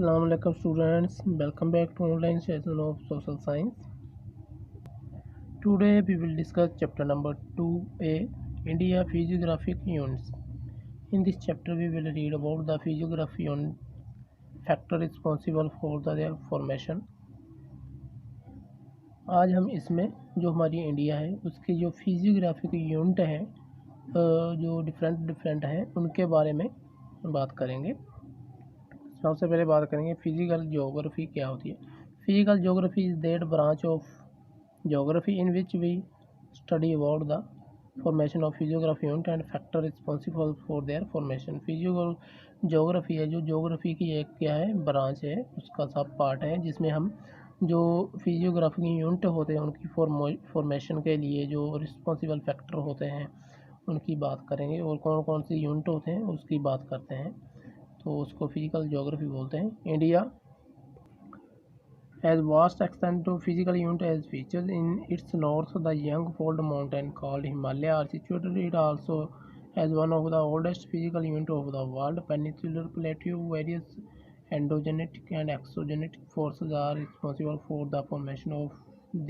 Assalamu alaikum students, welcome back to online session of social science. Today we will discuss chapter number 2a, India physiographic units. In this chapter we will read about the physiography unit factor responsible for their formation. आज हम इसमें जो हमारी India है उसकी जो physiographic unit है जो डिफरेंट है उनके बारे में बात करेंगे। सबसे पहले बात करेंगे फिजिकल ज्योग्राफी क्या होती है। Physical geography is that branch of geography in which we study about the formation of physiography unit and factor responsible for their formation. Physical geography है जो ज्योग्राफी की एक क्या है ब्रांच है, उसका सब पार्ट है जिसमें हम जो फिजियोग्राफी की यूनिट होते हैं उनकी फॉर्मेशन के लिए जो रिस्पॉन्सिबल फैक्टर होते हैं उनकी बात करेंगे और कौन कौन सी यूनिट होते हैं उसकी बात करते हैं, तो उसको फिजिकल ज्योग्राफी बोलते हैं। India has vast extent of physical unit as features in its north. The young fold mountain called Himalaya are situated. It also has one of the oldest physical units of the world. Peninsular plateau, various endogenetic and exogenetic forces are responsible for the formation of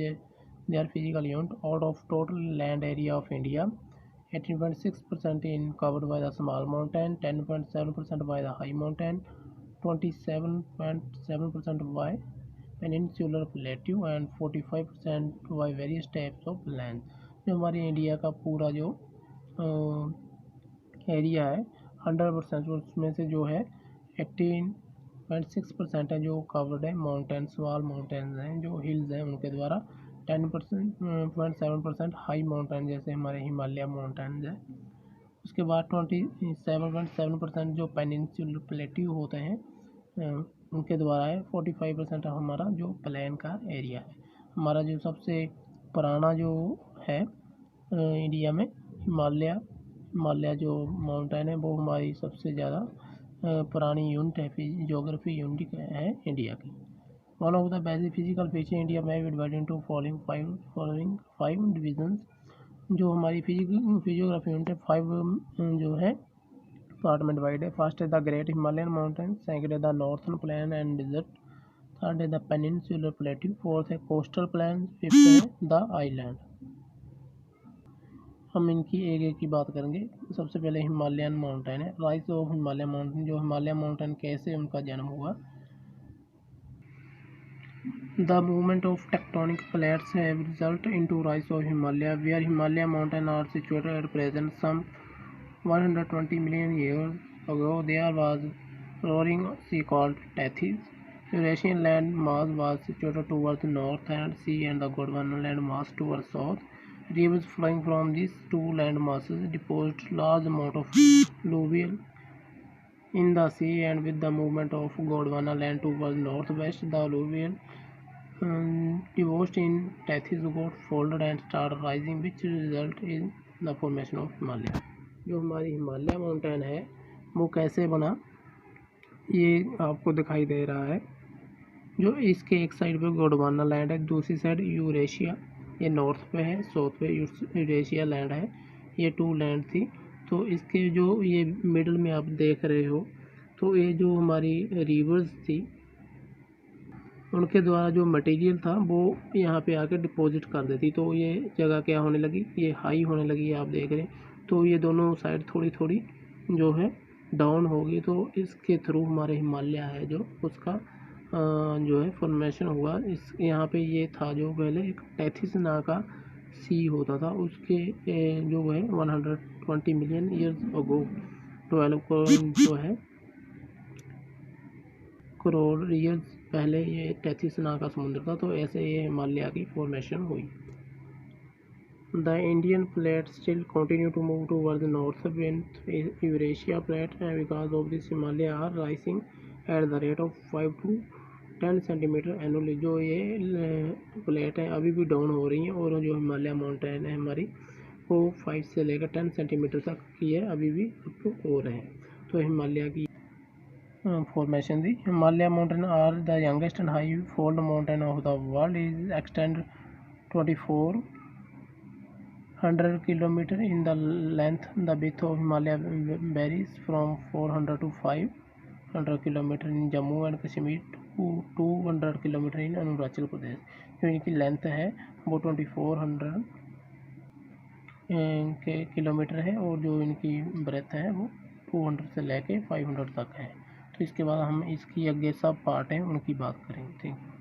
their physical unit. Out of total land area of India, 18.6% is covered by the small mountain, 10.7% by the high mountain, 27.7% by peninsular plateau and 45% by various types of land. जो हमारे India का पूरा जो area है 100%, उसमें से जो है 18.6% है जो कवर्ड है माउंटेन, स्मॉल माउंटेन्स हैं जो हिल्स हैं उनके द्वारा। 10.7% हाई माउंटेन जैसे हमारे हिमालय माउंटेन्स है। उसके बाद 27.7% जो पेनिनसुलर प्लेट्यू होते हैं उनके द्वारा है। 45% हमारा जो प्लेन का एरिया है। हमारा जो सबसे पुराना जो है इंडिया में हिमालय जो माउंटेन है वो हमारी सबसे ज़्यादा पुरानी यूनिट है, ज्योग्राफी यूनिट है इंडिया की। One of the basic physical feature India में डिवाइडेड इनटू फॉलोइंग 5 डिविजन्स। जो हमारी फिजियोग्राफी यूनिट है 5 जो है पार्ट में डिवाइड है। फर्स्ट है the great Himalayan mountain, second है the northern plain and desert, third है द पेनिनसुलर प्लेट्यू, फोर्थ है कोस्टल प्लेन, फिफ्थ है द आइलैंड। हम इनकी एक एक की बात करेंगे। सबसे पहले हिमालयन माउंटेन है। राइज ऑफ हिमालय माउंटेन, जो हिमालय माउंटेन कैसे उनका जन्म हुआ। The movement of tectonic plates have resulted into rise of Himalaya, where Himalaya mountains are situated at present. Some 120 million years ago, there was roaring sea called Tethys. Eurasian land mass was situated towards the north and sea, and the Gondwana land mass towards south. Rivers flowing from these two land masses deposit large amount of alluvial in the sea, and with the movement of Gondwana land towards northwest, the alluvial deposed in Tethys got folded and started rising, which result in the formation of Himalaya. जो हमारी Himalaya mountain है वो कैसे बना ये आपको दिखाई दे रहा है। जो इसके एक साइड पे गोंडवाना लैंड है, दूसरी साइड यूरेशिया, ये नॉर्थ पे है, साउथ पे यूरेशिया लैंड है। ये 2 लैंड थी। तो इसके जो ये मिडल में आप देख रहे हो तो ये जो हमारी रिवर्स थी उनके द्वारा जो मटेरियल था वो यहाँ पे आके डिपॉजिट कर देती, तो ये जगह क्या होने लगी, ये हाई होने लगी, आप देख रहे हैं। तो ये दोनों साइड थोड़ी थोड़ी जो है डाउन होगी, तो इसके थ्रू हमारे हिमालय है जो उसका जो है फॉर्मेशन हुआ। इस यहाँ पे ये था जो पहले एक टेथिस नाम का सी होता था, उसके जो है 120 मिलियन ईयर्स अगो 12 जो है करोड़ ईयर्स पहले ये टेथिस नाम का समुद्र था। तो ऐसे ये हिमालय की फॉर्मेशन हुई। The Indian plate still continue to move toward the north with Eurasia plate, and because of this Himalaya are rising at the rate of 5 to 10 centimetre annually. जो ये प्लेट है अभी भी डाउन हो रही हैं, और जो हिमालय माउंटेन है हमारी वो 5 से लेकर 10 सेंटीमीटर तक की है, अभी भी अप हो रहे हैं। तो हिमालय की formation. The Himalaya mountain are the youngest and high fold mountain of the world. Is extend 2400 kilometer in the length. The width of Himalaya varies from 400 to 100 kilometre in Jammu and Kashmir, 200 kilometre in Arunachal Pradesh. जो इनकी length है वो 2400 के kilometre है और जो इनकी breath है वो 200 से लेके 500 तक है। तो इसके बाद हम इसकी आगे सब पार्ट हैं उनकी बात करेंगे। Thank you.